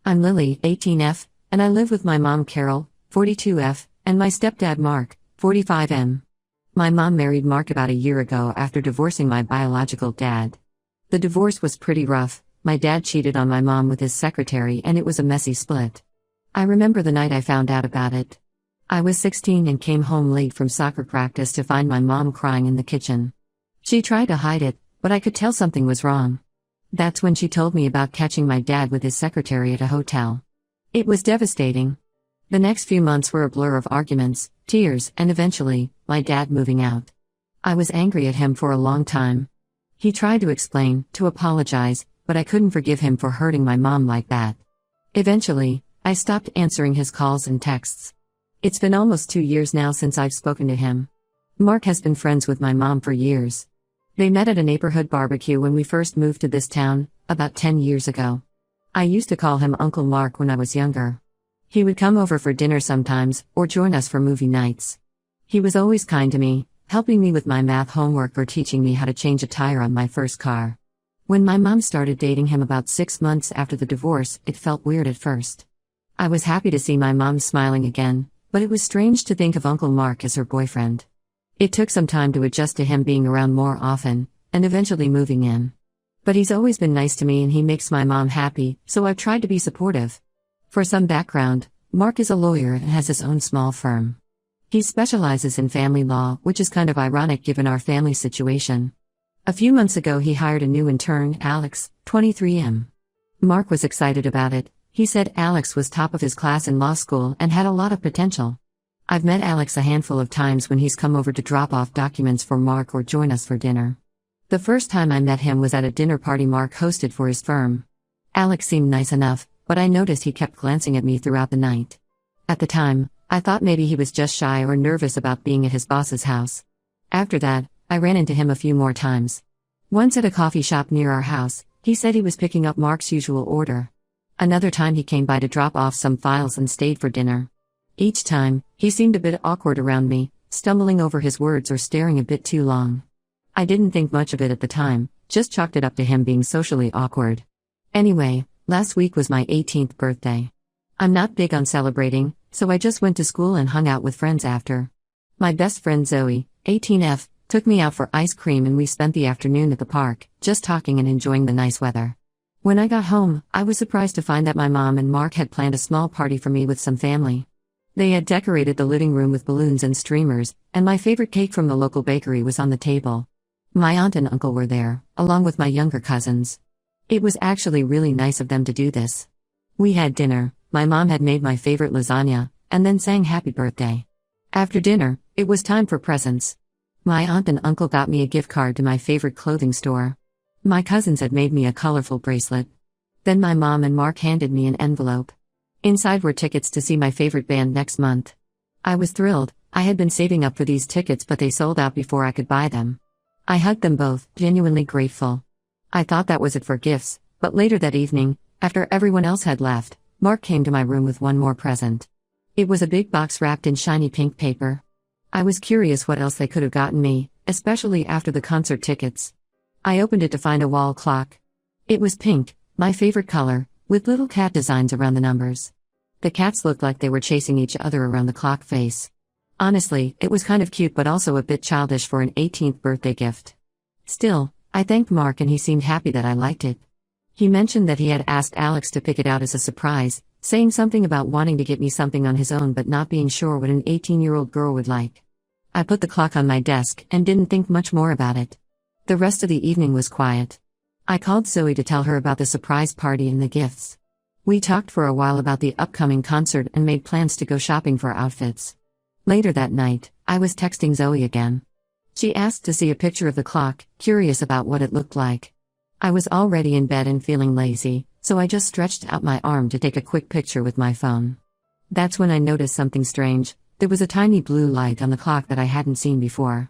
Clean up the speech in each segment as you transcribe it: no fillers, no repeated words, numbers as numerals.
I'm Lily, 18F, and I live with my mom Carol, 42F, and my stepdad Mark, 45M. My mom married Mark about a year ago after divorcing my biological dad. The divorce was pretty rough. My dad cheated on my mom with his secretary and it was a messy split. I remember the night I found out about it. I was 16 and came home late from soccer practice to find my mom crying in the kitchen. She tried to hide it, but I could tell something was wrong. That's when she told me about catching my dad with his secretary at a hotel. It was devastating. The next few months were a blur of arguments, tears, and eventually, my dad moving out. I was angry at him for a long time. He tried to explain, to apologize, but I couldn't forgive him for hurting my mom like that. Eventually, I stopped answering his calls and texts. It's been almost 2 years now since I've spoken to him. Mark has been friends with my mom for years. They met at a neighborhood barbecue when we first moved to this town, about 10 years ago. I used to call him Uncle Mark when I was younger. He would come over for dinner sometimes, or join us for movie nights. He was always kind to me, helping me with my math homework or teaching me how to change a tire on my first car. When my mom started dating him about 6 months after the divorce, it felt weird at first. I was happy to see my mom smiling again, but it was strange to think of Uncle Mark as her boyfriend. It took some time to adjust to him being around more often, and eventually moving in. But he's always been nice to me and he makes my mom happy, so I've tried to be supportive. For some background, Mark is a lawyer and has his own small firm. He specializes in family law, which is kind of ironic given our family situation. A few months ago he hired a new intern, Alex, 23M. Mark was excited about it. He said Alex was top of his class in law school and had a lot of potential. I've met Alex a handful of times when he's come over to drop off documents for Mark or join us for dinner. The first time I met him was at a dinner party Mark hosted for his firm. Alex seemed nice enough, but I noticed he kept glancing at me throughout the night. At the time, I thought maybe he was just shy or nervous about being at his boss's house. After that, I ran into him a few more times. Once at a coffee shop near our house, he said he was picking up Mark's usual order. Another time he came by to drop off some files and stayed for dinner. Each time, he seemed a bit awkward around me, stumbling over his words or staring a bit too long. I didn't think much of it at the time, just chalked it up to him being socially awkward. Anyway, last week was my 18th birthday. I'm not big on celebrating, so I just went to school and hung out with friends after. My best friend Zoe, 18F, took me out for ice cream and we spent the afternoon at the park, just talking and enjoying the nice weather. When I got home, I was surprised to find that my mom and Mark had planned a small party for me with some family. They had decorated the living room with balloons and streamers, and my favorite cake from the local bakery was on the table. My aunt and uncle were there, along with my younger cousins. It was actually really nice of them to do this. We had dinner, my mom had made my favorite lasagna, and then sang happy birthday. After dinner, it was time for presents. My aunt and uncle got me a gift card to my favorite clothing store. My cousins had made me a colorful bracelet. Then my mom and Mark handed me an envelope. Inside were tickets to see my favorite band next month. I was thrilled. I had been saving up for these tickets but they sold out before I could buy them. I hugged them both, genuinely grateful. I thought that was it for gifts, but later that evening, after everyone else had left, Mark came to my room with one more present. It was a big box wrapped in shiny pink paper. I was curious what else they could have gotten me, especially after the concert tickets. I opened it to find a wall clock. It was pink, my favorite color, with little cat designs around the numbers. The cats looked like they were chasing each other around the clock face. Honestly, it was kind of cute but also a bit childish for an 18th birthday gift. Still, I thanked Mark and he seemed happy that I liked it. He mentioned that he had asked Alex to pick it out as a surprise, saying something about wanting to get me something on his own but not being sure what an 18-year-old girl would like. I put the clock on my desk and didn't think much more about it. The rest of the evening was quiet. I called Zoe to tell her about the surprise party and the gifts. We talked for a while about the upcoming concert and made plans to go shopping for outfits. Later that night, I was texting Zoe again. She asked to see a picture of the clock, curious about what it looked like. I was already in bed and feeling lazy, so I just stretched out my arm to take a quick picture with my phone. That's when I noticed something strange. There was a tiny blue light on the clock that I hadn't seen before.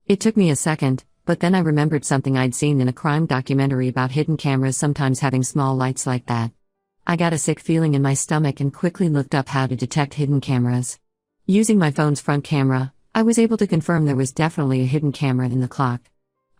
It took me a second, but then I remembered something I'd seen in a crime documentary about hidden cameras sometimes having small lights like that. I got a sick feeling in my stomach and quickly looked up how to detect hidden cameras. Using my phone's front camera, I was able to confirm there was definitely a hidden camera in the clock.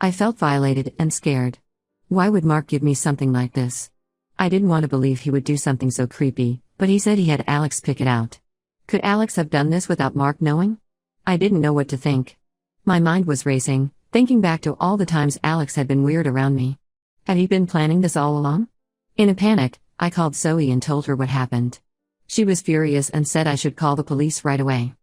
I felt violated and scared. Why would Mark give me something like this? I didn't want to believe he would do something so creepy, but he said he had Alex pick it out. Could Alex have done this without Mark knowing? I didn't know what to think. My mind was racing, thinking back to all the times Alex had been weird around me. Had he been planning this all along? In a panic, I called Zoe and told her what happened. She was furious and said I should call the police right away.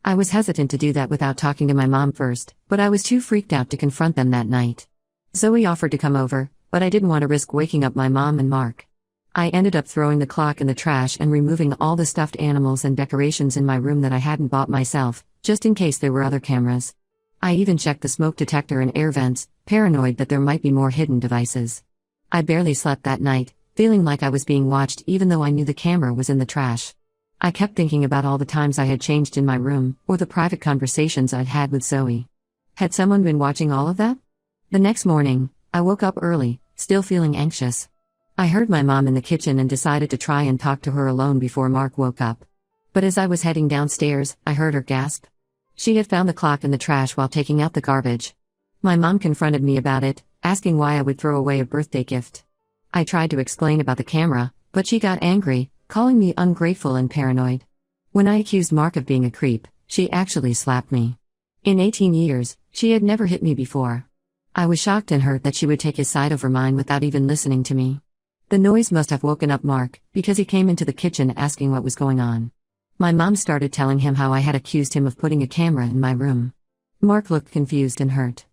I was hesitant to do that without talking to my mom first, but I was too freaked out to confront them that night. Zoe offered to come over, but I didn't want to risk waking up my mom and Mark. I ended up throwing the clock in the trash and removing all the stuffed animals and decorations in my room that I hadn't bought myself, just in case there were other cameras. I even checked the smoke detector and air vents, paranoid that there might be more hidden devices. I barely slept that night, feeling like I was being watched even though I knew the camera was in the trash. I kept thinking about all the times I had changed in my room, or the private conversations I'd had with Zoe. Had someone been watching all of that? The next morning, I woke up early, still feeling anxious. I heard my mom in the kitchen and decided to try and talk to her alone before Mark woke up. But as I was heading downstairs, I heard her gasp. She had found the clock in the trash while taking out the garbage. My mom confronted me about it, asking why I would throw away a birthday gift. I tried to explain about the camera, but she got angry, calling me ungrateful and paranoid. When I accused Mark of being a creep, she actually slapped me. In 18 years, she had never hit me before. I was shocked and hurt that she would take his side over mine without even listening to me. The noise must have woken up Mark, because he came into the kitchen asking what was going on. My mom started telling him how I had accused him of putting a camera in my room. Mark looked confused and hurt.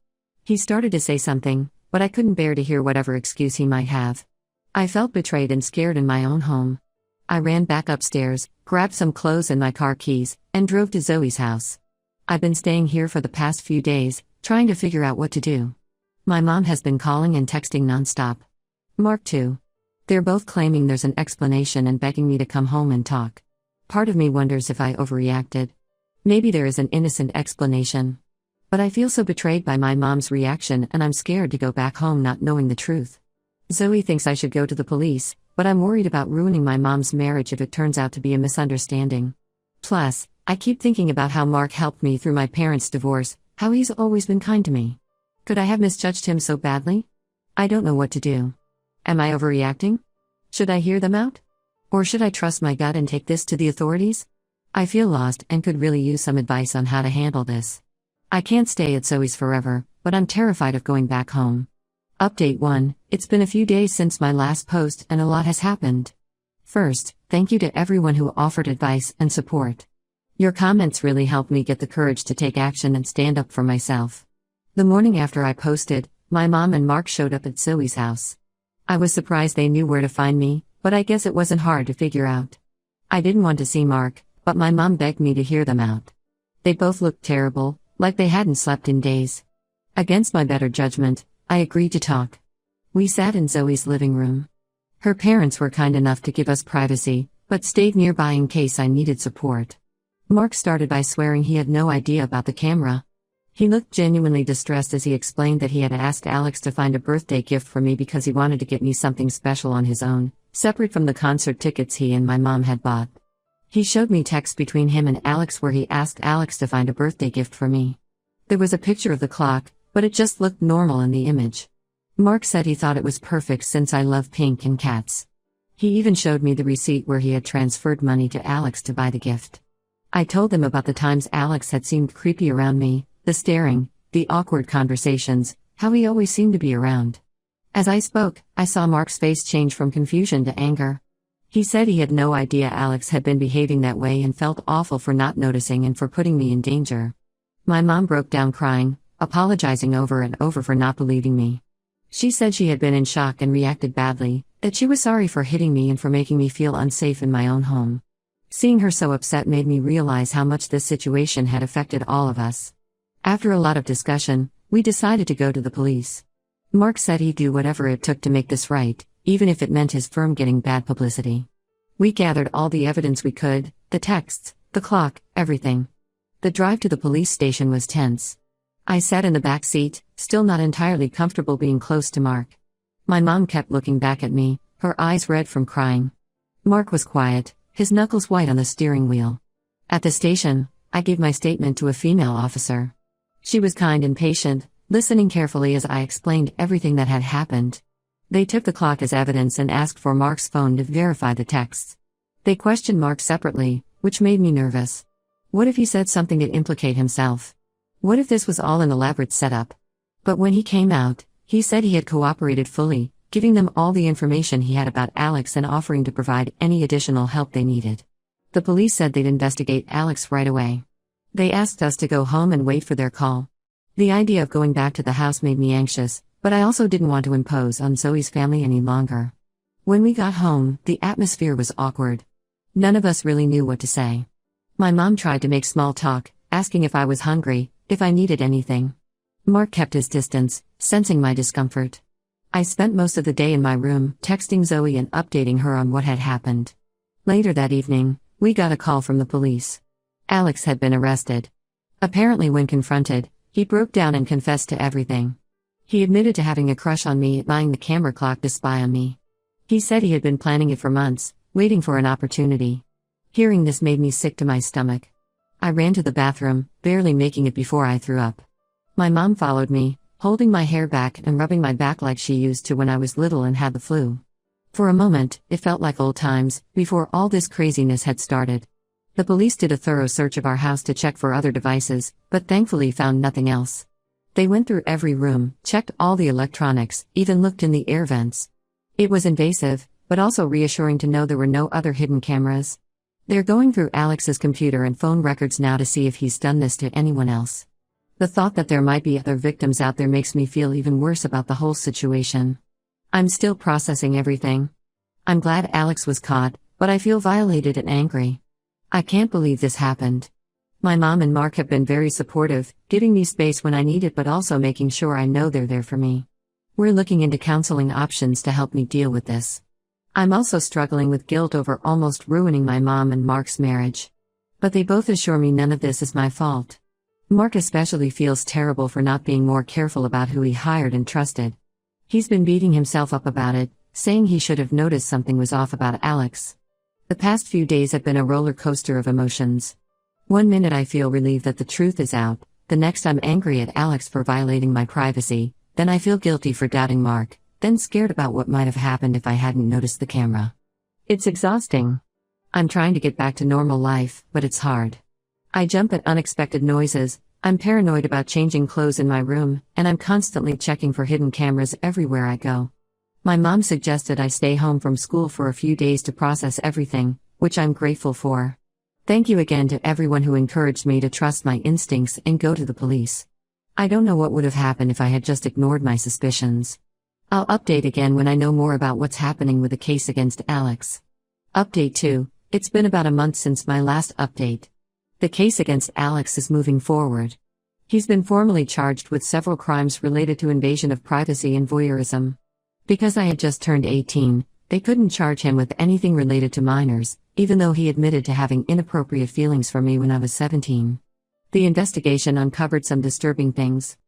He started to say something, but I couldn't bear to hear whatever excuse he might have. I felt betrayed and scared in my own home. I ran back upstairs, grabbed some clothes and my car keys, and drove to Zoe's house. I've been staying here for the past few days, trying to figure out what to do. My mom has been calling and texting nonstop. Mark too. They're both claiming there's an explanation and begging me to come home and talk. Part of me wonders if I overreacted. Maybe there is an innocent explanation. But I feel so betrayed by my mom's reaction and I'm scared to go back home not knowing the truth. Zoe thinks I should go to the police, but I'm worried about ruining my mom's marriage if it turns out to be a misunderstanding. Plus, I keep thinking about how Mark helped me through my parents' divorce, how he's always been kind to me. Could I have misjudged him so badly? I don't know what to do. Am I overreacting? Should I hear them out? Or should I trust my gut and take this to the authorities? I feel lost and could really use some advice on how to handle this. I can't stay at Zoe's forever, but I'm terrified of going back home. Update 1, it's been a few days since my last post and a lot has happened. First, thank you to everyone who offered advice and support. Your comments really helped me get the courage to take action and stand up for myself. The morning after I posted, my mom and Mark showed up at Zoe's house. I was surprised they knew where to find me, but I guess it wasn't hard to figure out. I didn't want to see Mark, but my mom begged me to hear them out. They both looked terrible, like they hadn't slept in days. Against my better judgment, I agreed to talk. We sat in Zoe's living room. Her parents were kind enough to give us privacy, but stayed nearby in case I needed support. Mark started by swearing he had no idea about the camera. He looked genuinely distressed as he explained that he had asked Alex to find a birthday gift for me because he wanted to get me something special on his own, separate from the concert tickets he and my mom had bought. He showed me texts between him and Alex where he asked Alex to find a birthday gift for me. There was a picture of the clock, but it just looked normal in the image. Mark said he thought it was perfect since I love pink and cats. He even showed me the receipt where he had transferred money to Alex to buy the gift. I told him about the times Alex had seemed creepy around me, the staring, the awkward conversations, how he always seemed to be around. As I spoke, I saw Mark's face change from confusion to anger. He said he had no idea Alex had been behaving that way and felt awful for not noticing and for putting me in danger. My mom broke down crying, apologizing over and over for not believing me. She said she had been in shock and reacted badly, that she was sorry for hitting me and for making me feel unsafe in my own home. Seeing her so upset made me realize how much this situation had affected all of us. After a lot of discussion, we decided to go to the police. Mark said he'd do whatever it took to make this right, even if it meant his firm getting bad publicity. We gathered all the evidence we could, the texts, the clock, everything. The drive to the police station was tense. I sat in the back seat, still not entirely comfortable being close to Mark. My mom kept looking back at me, her eyes red from crying. Mark was quiet, his knuckles white on the steering wheel. At the station, I gave my statement to a female officer. She was kind and patient, listening carefully as I explained everything that had happened. They took the clock as evidence and asked for Mark's phone to verify the texts. They questioned Mark separately, which made me nervous. What if he said something to implicate himself? What if this was all an elaborate setup? But when he came out, he said he had cooperated fully, giving them all the information he had about Alex and offering to provide any additional help they needed. The police said they'd investigate Alex right away. They asked us to go home and wait for their call. The idea of going back to the house made me anxious, but I also didn't want to impose on Zoe's family any longer. When we got home, the atmosphere was awkward. None of us really knew what to say. My mom tried to make small talk, asking if I was hungry, if I needed anything. Mark kept his distance, sensing my discomfort. I spent most of the day in my room, texting Zoe and updating her on what had happened. Later that evening, we got a call from the police. Alex had been arrested. Apparently when confronted, he broke down and confessed to everything. He admitted to having a crush on me, buying the camera clock to spy on me. He said he had been planning it for months, waiting for an opportunity. Hearing this made me sick to my stomach. I ran to the bathroom, barely making it before I threw up. My mom followed me, holding my hair back and rubbing my back like she used to when I was little and had the flu. For a moment, it felt like old times, before all this craziness had started. The police did a thorough search of our house to check for other devices, but thankfully found nothing else. They went through every room, checked all the electronics, even looked in the air vents. It was invasive, but also reassuring to know there were no other hidden cameras. They're going through Alex's computer and phone records now to see if he's done this to anyone else. The thought that there might be other victims out there makes me feel even worse about the whole situation. I'm still processing everything. I'm glad Alex was caught, but I feel violated and angry. I can't believe this happened. My mom and Mark have been very supportive, giving me space when I need it but also making sure I know they're there for me. We're looking into counseling options to help me deal with this. I'm also struggling with guilt over almost ruining my mom and Mark's marriage. But they both assure me none of this is my fault. Mark especially feels terrible for not being more careful about who he hired and trusted. He's been beating himself up about it, saying he should have noticed something was off about Alex. The past few days have been a roller coaster of emotions. One minute I feel relieved that the truth is out, the next I'm angry at Alex for violating my privacy, then I feel guilty for doubting Mark, then scared about what might have happened if I hadn't noticed the camera. It's exhausting. I'm trying to get back to normal life, but it's hard. I jump at unexpected noises, I'm paranoid about changing clothes in my room, and I'm constantly checking for hidden cameras everywhere I go. My mom suggested I stay home from school for a few days to process everything, which I'm grateful for. Thank you again to everyone who encouraged me to trust my instincts and go to the police. I don't know what would have happened if I had just ignored my suspicions. I'll update again when I know more about what's happening with the case against Alex. Update 2. It's been about a month since my last update. The case against Alex is moving forward. He's been formally charged with several crimes related to invasion of privacy and voyeurism. Because I had just turned 18, they couldn't charge him with anything related to minors, even though he admitted to having inappropriate feelings for me when I was 17. The investigation uncovered some disturbing things.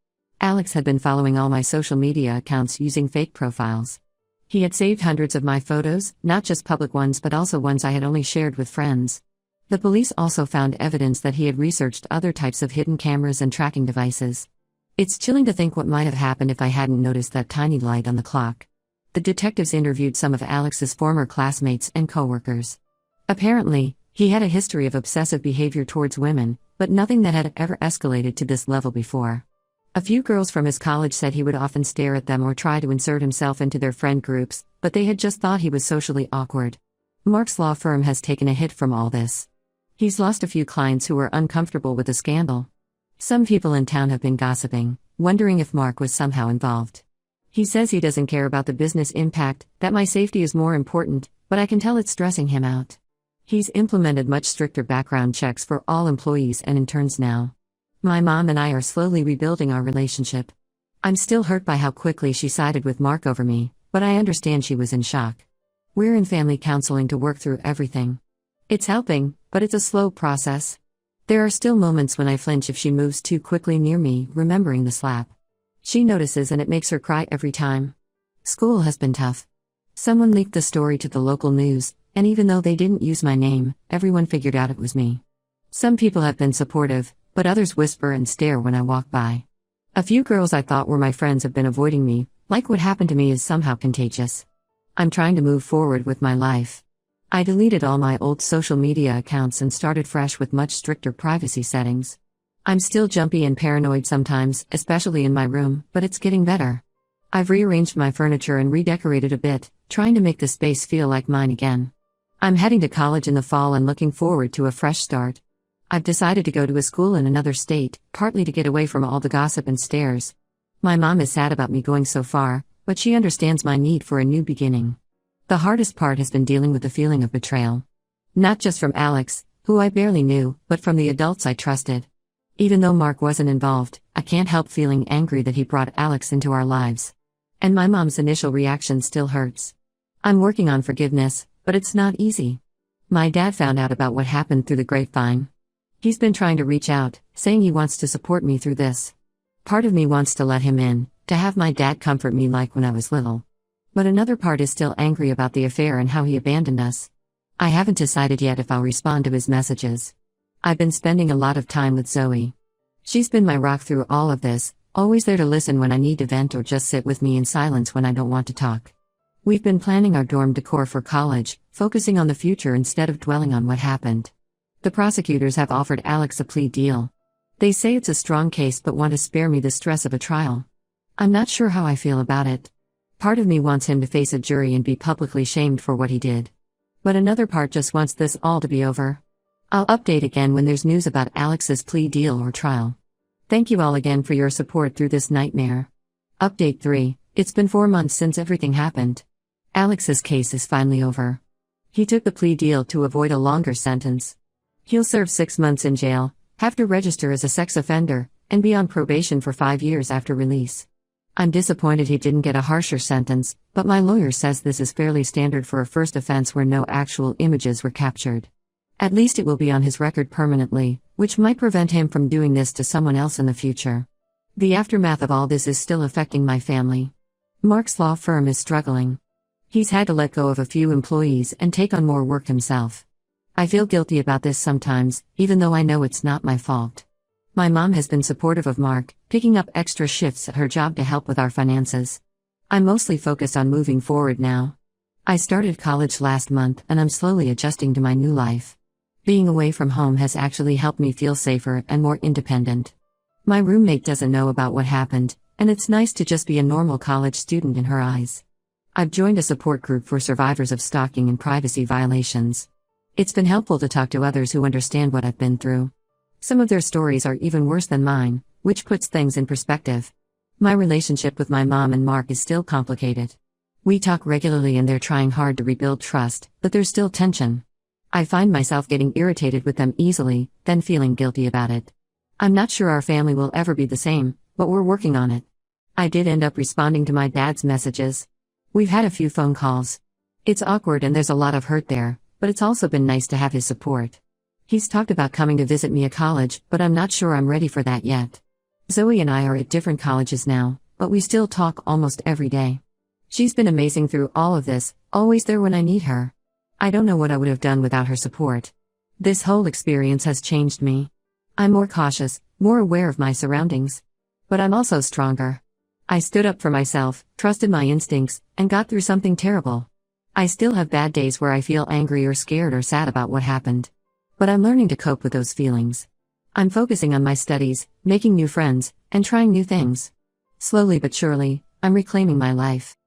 Alex had been following all my social media accounts using fake profiles. He had saved hundreds of my photos, not just public ones but also ones I had only shared with friends. The police also found evidence that he had researched other types of hidden cameras and tracking devices. It's chilling to think what might have happened if I hadn't noticed that tiny light on the clock. The detectives interviewed some of Alex's former classmates and coworkers. Apparently, he had a history of obsessive behavior towards women, but nothing that had ever escalated to this level before. A few girls from his college said he would often stare at them or try to insert himself into their friend groups, but they had just thought he was socially awkward. Mark's law firm has taken a hit from all this. He's lost a few clients who were uncomfortable with the scandal. Some people in town have been gossiping, wondering if Mark was somehow involved. He says he doesn't care about the business impact, that my safety is more important, but I can tell it's stressing him out. He's implemented much stricter background checks for all employees and interns now. My mom and I are slowly rebuilding our relationship. I'm still hurt by how quickly she sided with Mark over me, but I understand she was in shock. We're in family counseling to work through everything. It's helping, but it's a slow process. There are still moments when I flinch if she moves too quickly near me, remembering the slap. She notices and it makes her cry every time. School has been tough. Someone leaked the story to the local news, and even though they didn't use my name, everyone figured out it was me. Some people have been supportive, but others whisper and stare when I walk by. A few girls I thought were my friends have been avoiding me, Like what happened to me is somehow contagious. I'm trying to move forward with my life. I deleted all my old social media accounts and started fresh with much stricter privacy settings. I'm still jumpy and paranoid sometimes, especially in my room, but it's getting better. I've rearranged my furniture and redecorated a bit, trying to make the space feel like mine again. I'm heading to college in the fall and looking forward to a fresh start. I've decided to go to a school in another state, partly to get away from all the gossip and stares. My mom is sad about me going so far, but she understands my need for a new beginning. The hardest part has been dealing with the feeling of betrayal. Not just from Alex, who I barely knew, but from the adults I trusted. Even though Mark wasn't involved, I can't help feeling angry that he brought Alex into our lives. And my mom's initial reaction still hurts. I'm working on forgiveness, but it's not easy. My dad found out about what happened through the grapevine. He's been trying to reach out, saying he wants to support me through this. Part of me wants to let him in, to have my dad comfort me like when I was little. But another part is still angry about the affair and how he abandoned us. I haven't decided yet if I'll respond to his messages. I've been spending a lot of time with Zoe. She's been my rock through all of this, always there to listen when I need to vent or just sit with me in silence when I don't want to talk. We've been planning our dorm decor for college, focusing on the future instead of dwelling on what happened. The prosecutors have offered Alex a plea deal. They say it's a strong case but want to spare me the stress of a trial. I'm not sure how I feel about it. Part of me wants him to face a jury and be publicly shamed for what he did. But another part just wants this all to be over. I'll update again when there's news about Alex's plea deal or trial. Thank you all again for your support through this nightmare. Update 3. It's been 4 months since everything happened. Alex's case is finally over. He took the plea deal to avoid a longer sentence. He'll serve 6 months in jail, have to register as a sex offender, and be on probation for 5 years after release. I'm disappointed he didn't get a harsher sentence, but my lawyer says this is fairly standard for a first offense where no actual images were captured. At least it will be on his record permanently, which might prevent him from doing this to someone else in the future. The aftermath of all this is still affecting my family. Mark's law firm is struggling. He's had to let go of a few employees and take on more work himself. I feel guilty about this sometimes, even though I know it's not my fault. My mom has been supportive of Mark, picking up extra shifts at her job to help with our finances. I'm mostly focused on moving forward now. I started college last month and I'm slowly adjusting to my new life. Being away from home has actually helped me feel safer and more independent. My roommate doesn't know about what happened, and it's nice to just be a normal college student in her eyes. I've joined a support group for survivors of stalking and privacy violations. It's been helpful to talk to others who understand what I've been through. Some of their stories are even worse than mine, which puts things in perspective. My relationship with my mom and Mark is still complicated. We talk regularly and they're trying hard to rebuild trust, but there's still tension. I find myself getting irritated with them easily, then feeling guilty about it. I'm not sure our family will ever be the same, but we're working on it. I did end up responding to my dad's messages. We've had a few phone calls. It's awkward and there's a lot of hurt there, but it's also been nice to have his support. He's talked about coming to visit me at college, but I'm not sure I'm ready for that yet. Zoe and I are at different colleges now, but we still talk almost every day. She's been amazing through all of this, always there when I need her. I don't know what I would have done without her support. This whole experience has changed me. I'm more cautious, more aware of my surroundings. But I'm also stronger. I stood up for myself, trusted my instincts, and got through something terrible. I still have bad days where I feel angry or scared or sad about what happened. But I'm learning to cope with those feelings. I'm focusing on my studies, making new friends, and trying new things. Slowly but surely, I'm reclaiming my life.